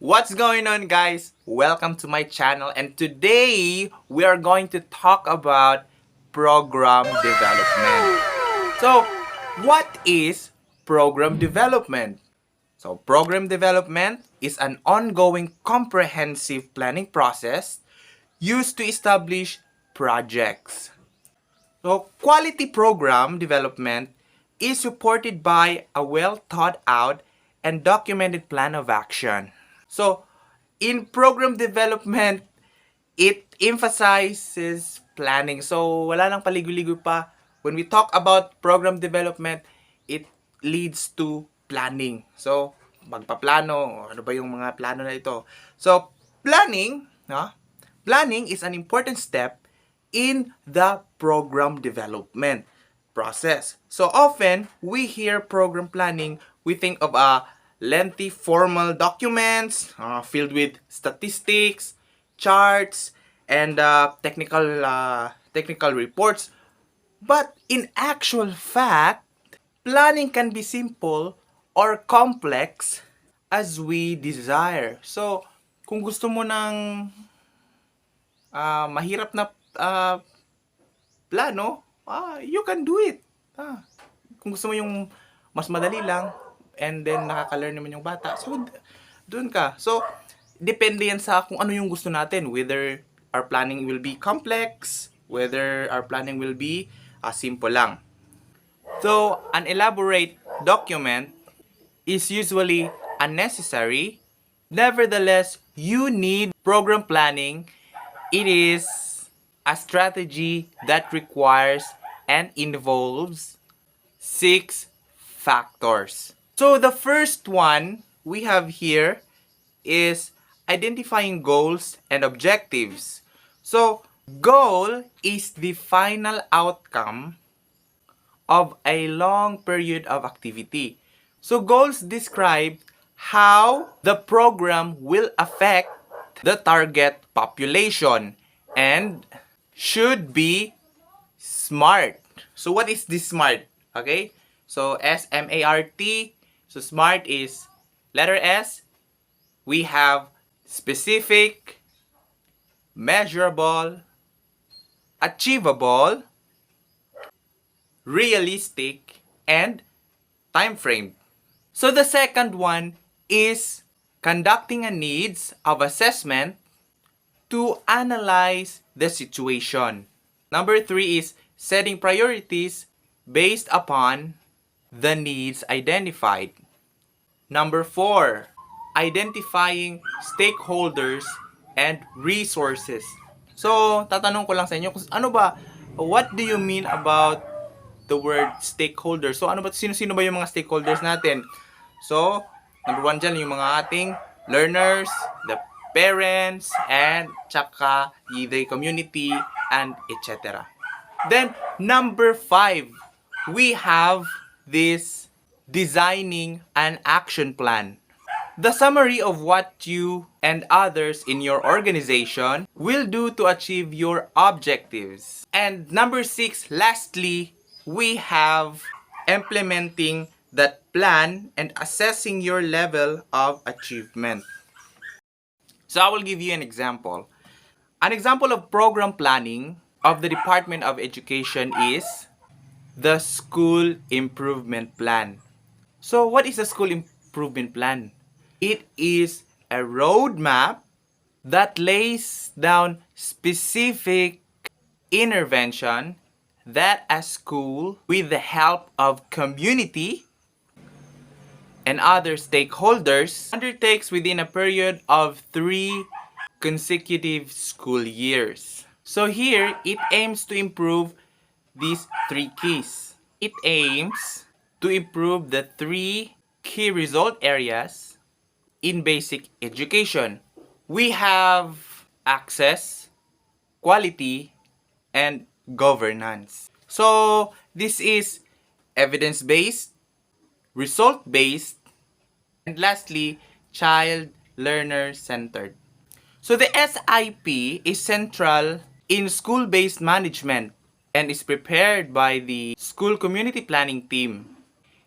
What's going on, guys? Welcome to my channel, and today we are going to talk about program development. So, what is program development? So, program development is an ongoing comprehensive planning process used to establish projects. So, quality program development is supported by a well thought out and documented plan of action. So, in program development, it emphasizes planning. So, wala nang paligoy-ligoy pa. When we talk about program development, it leads to planning. So, magpaplano. Ano ba yung mga plano na ito? So, planning, no? Planning is an important step in the program development process. So often, we hear program planning, we think of a lengthy formal documents filled with statistics, charts, and technical reports. But in actual fact, planning can be simple or complex as we desire. So, kung gusto mo ng mahirap na plano, you can do it. Kung gusto mo yung mas madali lang, and then nakaka-learn naman yung bata, so doon ka. So, depende yan sa kung ano yung gusto natin. Whether our planning will be complex, whether our planning will be simple lang. So, an elaborate document is usually unnecessary. Nevertheless, you need program planning. It is a strategy that requires and involves 6 factors. So the first one we have here is identifying goals and objectives. So goal is the final outcome of a long period of activity. So goals describe how the program will affect the target population and should be SMART. So what is this SMART? Okay? So S-M-A-R-T. So SMART is letter S. We have specific, measurable, achievable, realistic, and time frame. So the second one is conducting a needs of assessment to analyze the situation. Number 3 is setting priorities based upon the needs identified. Number 4, identifying stakeholders and resources. So, tatanong ko lang sa inyo, what do you mean about the word stakeholder? So, sino-sino ba yung mga stakeholders natin? So, number 1 dyan, yung mga ating learners, the parents, and tsaka the community, and etc. Then, number 5, we have this designing an action plan. The summary of what you and others in your organization will do to achieve your objectives. And number 6, lastly, we have implementing that plan and assessing your level of achievement. So I will give you an example. An example of program planning of the Department of Education is the School Improvement Plan. So what is the School Improvement Plan? It is a roadmap that lays down specific intervention that a school, with the help of community and other stakeholders, undertakes within a period of 3 consecutive school years. So here, it aims to improve these 3 keys. It aims to improve the 3 key result areas in basic education. We have access, quality, and governance. So this is evidence-based, result-based, and lastly, child learner-centered. So the SIP is central in school-based management and is prepared by the school community planning team.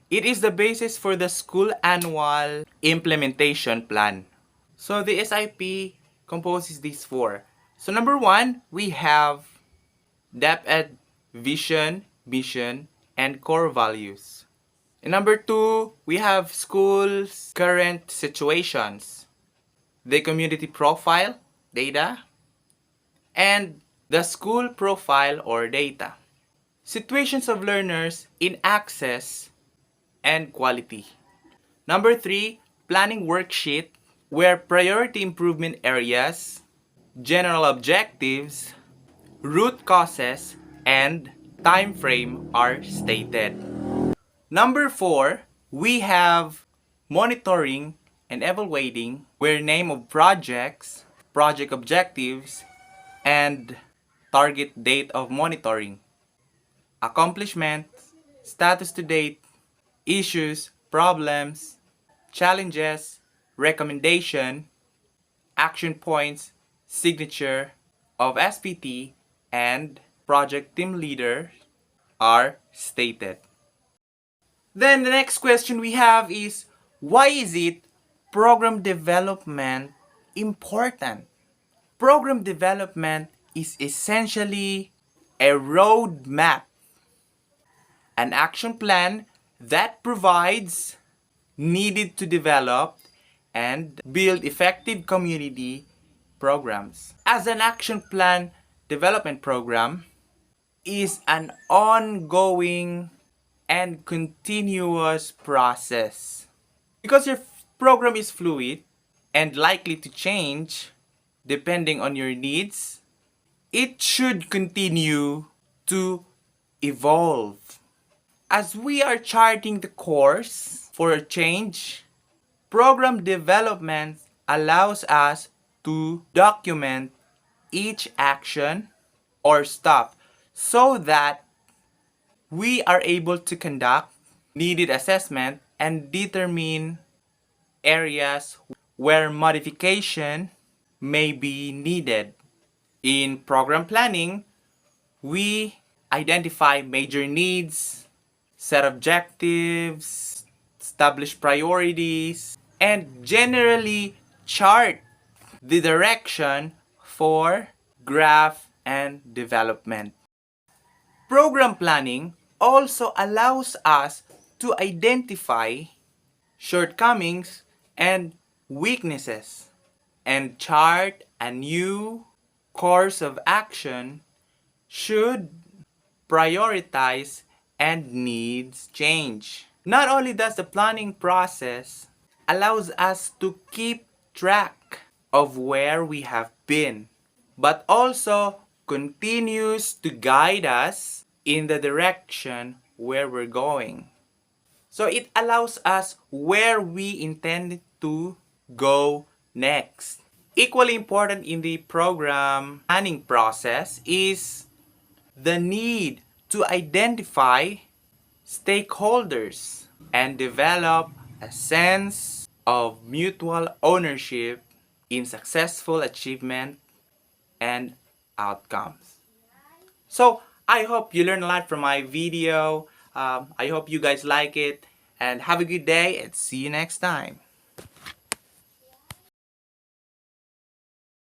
It is the basis for the school annual implementation plan. So the SIP composes these four. So number one, we have DepEd vision, mission, and core values. And number two, we have school's current situations, the community profile, data, and the school profile or data. Situations of learners in access and quality. Number three, planning worksheet where priority improvement areas, general objectives, root causes, and time frame are stated. Number four, we have monitoring and evaluating where name of projects, project objectives, and target date of monitoring, accomplishments, status to date, issues, problems, challenges, recommendation, action points, signature of SPT, and project team leader are stated. Then the next question we have is, why is it program development important? Program development is essentially a roadmap, an action plan that provides needed to develop and build effective community programs. As an action plan development program is an ongoing and continuous process. Because your program is fluid and likely to change depending on your needs, it should continue to evolve. As we are charting the course for a change, program development allows us to document each action or stop so that we are able to conduct needed assessment and determine areas where modification may be needed. In program planning, we identify major needs, set objectives, establish priorities, and generally chart the direction for graph and development. Program planning also allows us to identify shortcomings and weaknesses and chart a new course of action should prioritize and needs change. Not only does the planning process allows us to keep track of where we have been, but also continues to guide us in the direction where we're going. So it allows us where we intend to go next. Equally important in the program planning process is the need to identify stakeholders and develop a sense of mutual ownership in successful achievement and outcomes. So I hope you learned a lot from my video. I hope you guys like it, and have a good day and see you next time.